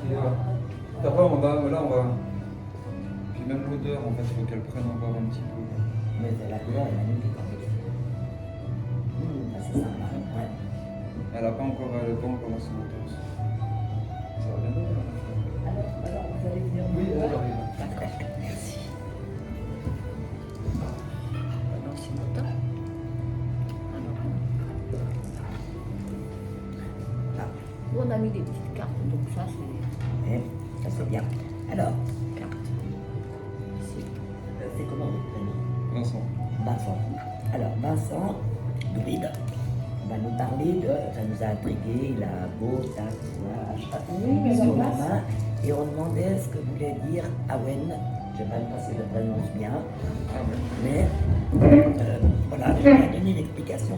puis après, là, on va. Puis même l'odeur, en fait, il faut qu'elle prenne encore un petit peu. Mais la couleur est magnifique en fait. C'est sympa. Ouais. Elle n'a pas encore assez intense. Ça va bien donner, là. Alors, vous allez venir Oui, me elle voir. arrive. D'accord. Merci. Non, c'est mon temps. Ah, Nous, on a mis des petites cartes, donc ça, c'est et ça c'est bien. Alors, carte. Ici. c'est comment votre prénom? Vincent. Vincent. Alors, Vincent, druide, va nous parler de, ça nous a intrigué, la beau tatouage Oui, sur mais la on passe. main, et on demandait ce que voulait dire Awen. Je ne sais même pas si je le prononce bien, Ah ouais. mais voilà, je lui ai donné une explication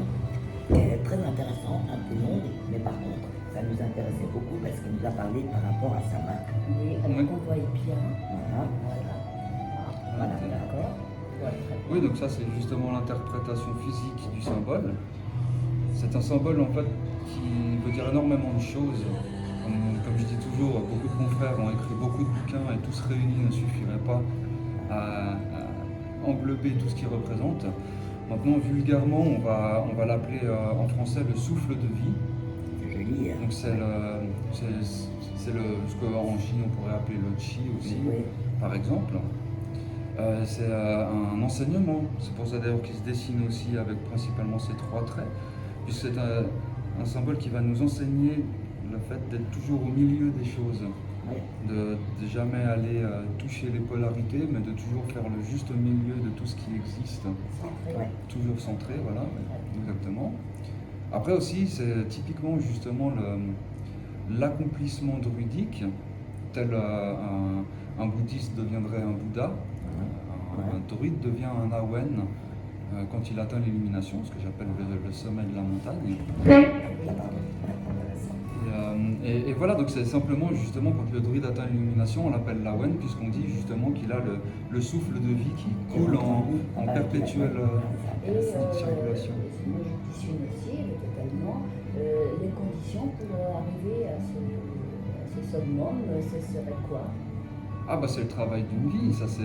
qui est très intéressante, un peu longue, mais par contre, ça nous intéressait beaucoup parce qu'il nous a parlé par rapport à sa main. Oui, alors Oui. qu'on voit bien. Voilà, Voilà. voilà, Ok. d'accord. Voilà, très bien. Oui, donc ça, c'est justement l'interprétation physique du symbole. C'est un symbole, en fait, qui veut dire énormément de choses. Comme je dis toujours, beaucoup de confrères ont écrit beaucoup de bouquins et tous réunis ne suffiraient pas à englober tout ce qu'il représente. Maintenant, vulgairement, on va l'appeler en français le souffle de vie. C'est joli. Hein. Donc c'est ce qu'en Chine on pourrait appeler le chi aussi, Oui. par exemple. C'est un enseignement. C'est pour ça d'ailleurs qu'il se dessine aussi avec principalement ces trois traits, puisque c'est un symbole qui va nous enseigner le fait d'être toujours au milieu des choses, Oui. de jamais aller toucher les polarités, mais de toujours faire le juste milieu de tout ce qui existe, Ouais. toujours centré, voilà, exactement. Après aussi, c'est typiquement justement l'accomplissement druidique, tel un bouddhiste deviendrait un Bouddha, un druide devient un Awen quand il atteint l'illumination, ce que j'appelle le sommet de la montagne. Et voilà, donc c'est simplement justement quand le druide atteint l'illumination, on l'appelle l'Awen, puisqu'on dit justement qu'il a le souffle de vie qui coule en perpétuelle Et circulation. moi, je questionne aussi totalement les conditions pour arriver à ce summum, ce serait quoi? Ah bah c'est le travail d'une vie, ça c'est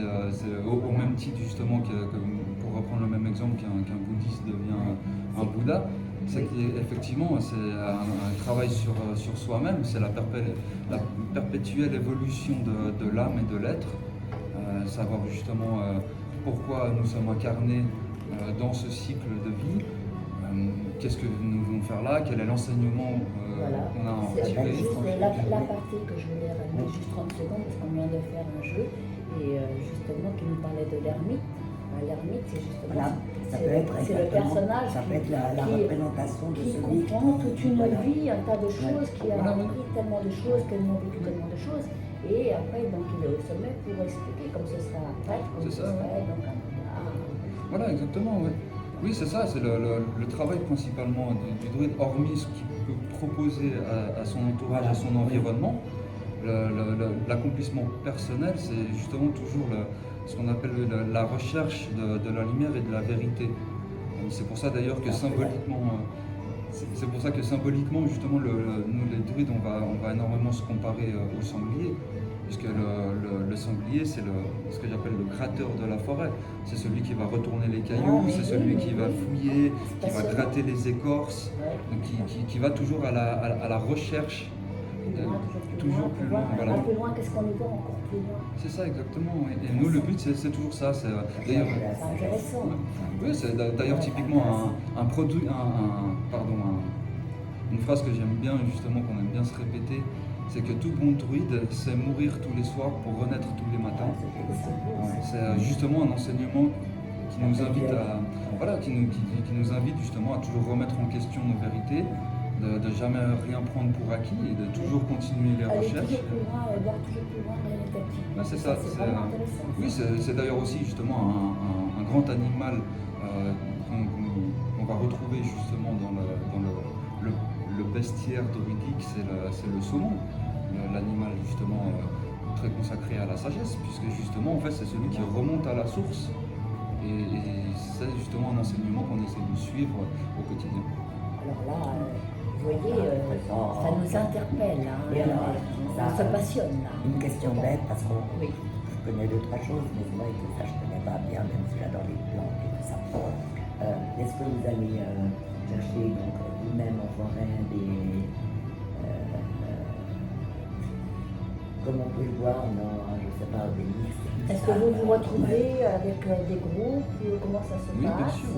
au même titre justement pour reprendre le même exemple qu'un bouddhiste devient un Bouddha, c'est qu'effectivement c'est un travail sur soi-même, c'est la perpétuelle évolution de l'âme et de l'être, savoir justement pourquoi nous sommes incarnés dans ce cycle de vie, qu'est-ce que nous voulons faire là, quel est l'enseignement Voilà. qu'on a à en C'est retirer. juste la partie que je voulais ramener juste 30 secondes parce qu'on vient de faire un jeu et justement qui nous parlait de l'ermite. L'ermite, c'est justement Voilà, ça peut être c'est le exactement- personnage ça peut être la qui représentation de qui celui comprend toute une voilà. vie, un tas de choses, qui a Voilà, oui. appris tellement de choses, tellement vécu tellement de choses. Et après, donc, il est au sommet pour expliquer comme ce sera un prêtre, comme C'est ce ça, serait donc un Bouddha. Voilà, exactement, oui. Oui, c'est ça, c'est le travail principalement du druide, hormis ce qu'il peut proposer à son entourage, à son environnement. L'accomplissement personnel, c'est justement toujours ce qu'on appelle la recherche de la lumière et de la vérité. C'est pour ça d'ailleurs que symboliquement, c'est pour ça que symboliquement, justement, nous les druides, on va énormément se comparer au sanglier. Puisque le sanglier, c'est ce que j'appelle le gratteur de la forêt. C'est celui qui va retourner les cailloux, c'est celui qui va fouiller, qui va gratter les écorces, donc qui va toujours à la recherche. Toujours plus loin, voilà. Plus loin, qu'est-ce qu'on est encore plus loin? C'est ça exactement. Et nous, le but, c'est toujours ça. D'ailleurs, C'est intéressant. oui, c'est d'ailleurs typiquement un produit, une phrase que j'aime bien, justement, qu'on aime bien se répéter, c'est que tout bon druide sait mourir tous les soirs pour renaître tous les matins. C'est justement un enseignement qui nous invite à, voilà, qui nous invite justement à toujours remettre en question nos vérités, de jamais rien prendre pour acquis et de toujours continuer les Aller recherches. toujours plus loin, voir toujours plus loin, rien n'est acquis. Ouais, c'est ça. C'est vraiment intéressant. Oui, c'est d'ailleurs aussi justement un grand animal qu'on va retrouver justement dans le bestiaire druidique, c'est le saumon, l'animal justement très consacré à la sagesse, puisque justement en fait c'est celui qui remonte à la source et c'est justement un enseignement qu'on essaie de suivre au quotidien. Alors là, vous voyez, Ça nous interpelle, hein, Et alors, on ça- se passionne là. Une question bête, parce que Oui. je connais deux, trois choses, mais c'est vrai que ça, je connais pas bien, même si j'adore les plantes et tout ça. Est-ce que vous allez chercher donc vous-même en forêt des... comme on peut le voir dans, je sais pas, des mix. Est-ce que vous vous retrouvez avec des groupes? Comment ça se Oui, bien passe? sûr.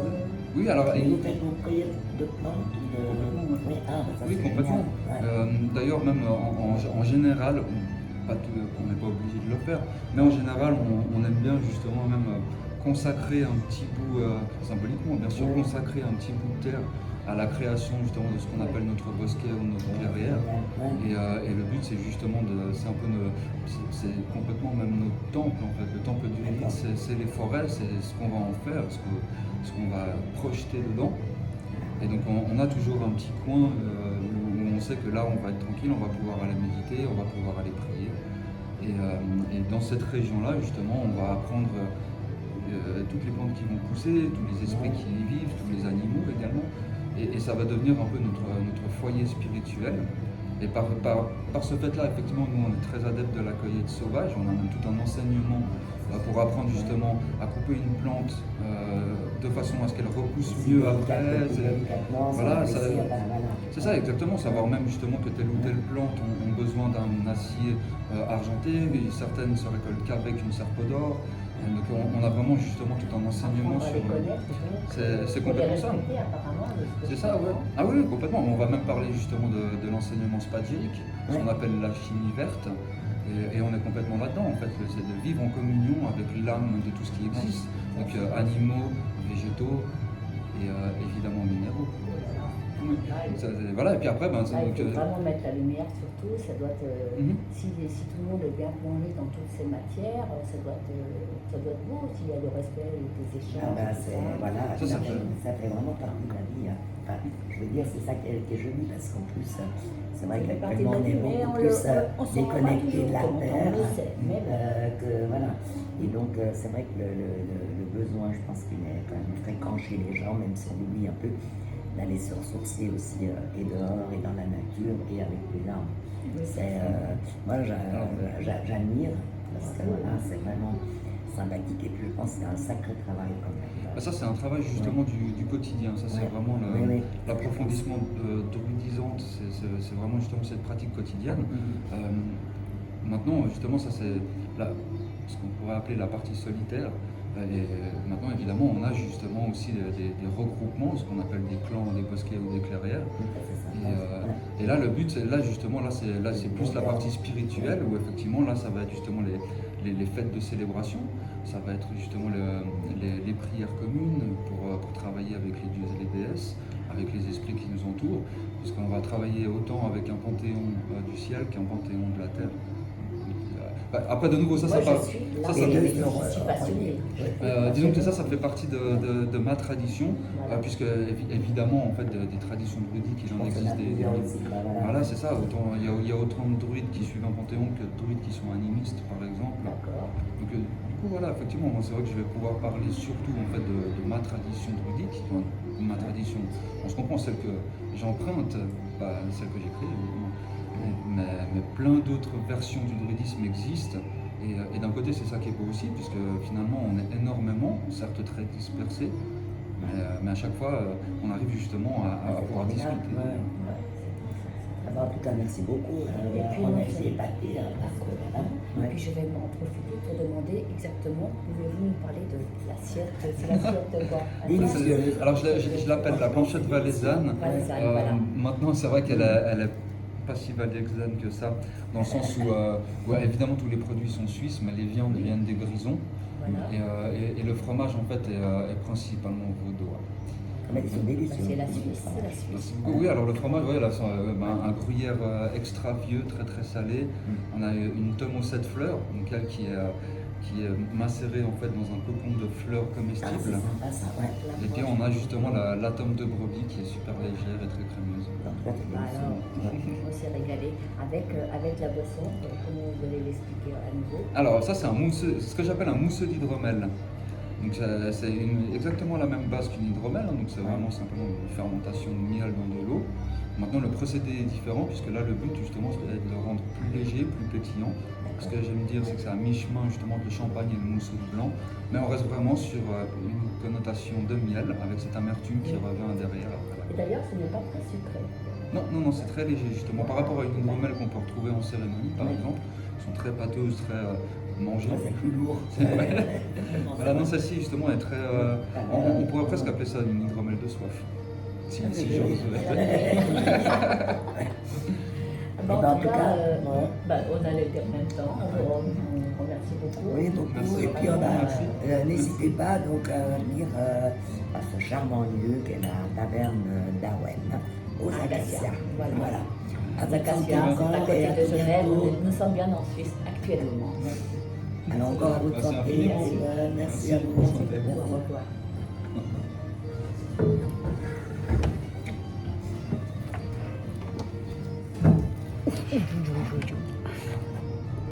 Oui, alors, Et vous faites vos prières de plantes ou de... Complètement, Oui, ah, bah ça, oui, c'est complètement. génial. Ouais. D'ailleurs, même en général, pas tout, on n'est pas obligé de le faire, mais en général, on aime bien justement même consacrer un petit bout, symboliquement bien sûr, Oui. consacrer un petit bout de terre à la création justement de ce qu'on appelle notre bosquet ou notre clairière. Ouais. Et le but, c'est justement c'est un peu c'est complètement même notre temple en fait. Le temple du D'accord. rite, c'est les forêts, c'est ce qu'on va en faire, ce qu'on va projeter dedans. Et donc on a toujours un petit coin où on sait que là on va être tranquille, on va pouvoir aller méditer, on va pouvoir aller prier. Et dans cette région-là, justement, on va apprendre toutes les plantes qui vont pousser, tous les esprits qui y vivent, tous les animaux également. Et ça va devenir un peu notre foyer spirituel. Et par ce fait-là, effectivement, nous on est très adeptes de la cueillette sauvage. On a même tout un enseignement pour apprendre justement à couper une plante de façon à ce qu'elle repousse mieux après. Voilà, c'est ça exactement, savoir même justement que telle ou telle plante ont besoin d'un acier argenté, et certaines se récoltent qu'avec une serpe d'or. Donc on a vraiment justement tout un enseignement On va sur... les connaître, donc, C'est pour les complètement ça. respecter, apparemment, C'est ça, ouais. Ah oui, complètement. On va même parler justement de l'enseignement spagyrique, ce qu'on appelle la chimie verte. Et on est complètement là-dedans, en fait. C'est de vivre en communion avec l'âme de tout ce qui existe. Donc animaux, végétaux et évidemment minéraux. Voilà, et puis après, Là, il faut vraiment mettre la lumière sur tout. Ça doit être, si tout le monde est bien plongé dans toutes ces matières, ça doit être beau s'il y a le respect des échanges. Ah ben, tout ça. voilà, Ça fait vraiment partie de la vie. Hein. Enfin, je veux dire, c'est ça qui est joli, parce qu'en plus, c'est vrai Ça fait partie qu'actuellement, on de la est vie, mais beaucoup on plus s'en rend pas déconnecté toujours de la compte, terre. on le sait, mais bon. Voilà. Et donc, c'est vrai que le besoin, je pense qu'il est quand même fréquent chez les gens, même si on oublie un peu d'aller se ressourcer aussi et dehors et dans la nature et avec les arbres. Moi, j'admire, parce que voilà, c'est vraiment sympathique, et puis je pense que c'est un sacré travail quand même. Ça, c'est un travail justement du quotidien. Ça, c'est vraiment l'approfondissement druidisante. C'est vraiment justement cette pratique quotidienne. Maintenant, justement, ça, c'est ce qu'on pourrait appeler la partie solitaire. Et maintenant, évidemment, on a justement aussi des regroupements, ce qu'on appelle des clans, des bosquets ou des clairières. Et là, le but, là justement, là c'est plus la partie spirituelle, où effectivement, là, ça va être justement les fêtes de célébration. Ça va être justement les prières communes pour travailler avec les dieux et les déesses, avec les esprits qui nous entourent, puisqu'on va travailler autant avec un panthéon du ciel qu'un panthéon de la terre. Après, de nouveau, ça part. Je suis passionnée. Disons que ça fait partie de ma tradition, Voilà. puisque évidemment, en fait, des traditions druidiques, il en existe des. Voilà, c'est ça. Il y a autant de druides qui suivent un panthéon que de druides qui sont animistes, par exemple. D'accord. Donc, du coup, voilà, effectivement, moi, c'est vrai que je vais pouvoir parler surtout en fait de ma tradition druidique, ma tradition. On se comprend, celle que j'emprunte, pas celle que j'ai créée, évidemment. Mais plein d'autres versions du druidisme existent. Et d'un côté, c'est ça qui est beau aussi, puisque finalement, on est énormément, certes très dispersés, mais à chaque fois, on arrive justement à pouvoir discuter. En tout cas, merci beaucoup. Et puis, on a été épatés. Et puis je vais en profiter pour demander exactement, pouvez-vous nous parler de l'assiette? C'est l'assiette de quoi? Délicieuse. Alors je l'appelle la planchette valaisanne. Voilà. Maintenant, c'est vrai qu'elle est pas si valaisanne que ça, dans le sens où évidemment tous les produits sont suisses, mais les viandes viennent des Grisons. Voilà. Et le fromage en fait est principalement vaudois. Mais ils sont délicieux. C'est la Suisse, c'est la Suisse. Oui, alors le fromage, ouais, là, c'est un gruyère extra vieux, très très salé. On a une tome aux 7 fleurs, donc elle qui est macérée en fait dans un cocon de fleurs comestibles. C'est sympa ça, ouais. Et puis on a justement la tome de brebis qui est super légère et très crémeuse. Alors, on s'est régalé avec la boisson. Comment vous allez l'expliquer à nouveau? Alors ça, c'est ce que j'appelle un mousseux d'hydromel. Donc c'est exactement la même base qu'une hydromel, hein, donc c'est vraiment simplement une fermentation de miel dans de l'eau. Maintenant, le procédé est différent, puisque là, le but, justement, c'est de le rendre plus léger, plus pétillant. Ce que j'aime dire, c'est que c'est à mi-chemin, justement, entre le champagne et le mousseux de blanc. Mais on reste vraiment sur une connotation de miel, avec cette amertume qui revient derrière. Et d'ailleurs, ce n'est pas très sucré. Non, non, non, c'est très léger, justement. Par rapport à une hydromel qu'on peut retrouver en cérémonie, par exemple, qui sont très pâteuses, très mangées. C'est plus lourd. Voilà, non, celle-ci, justement, est très... on pourrait presque appeler ça une hydromel de soif. Si j'ose. En tout cas, on a été en même temps. On vous remercie beaucoup. Oui, beaucoup. Merci. Et puis n'hésitez pas donc à venir à ce charmant lieu qu'est la taverne d'Awen, aux Acacias. Voilà. Les Acacias, c'est à côté de Genève. Nous sommes bien en Suisse actuellement. Alors encore à votre santé. Merci à vous. Au revoir. Bonjour.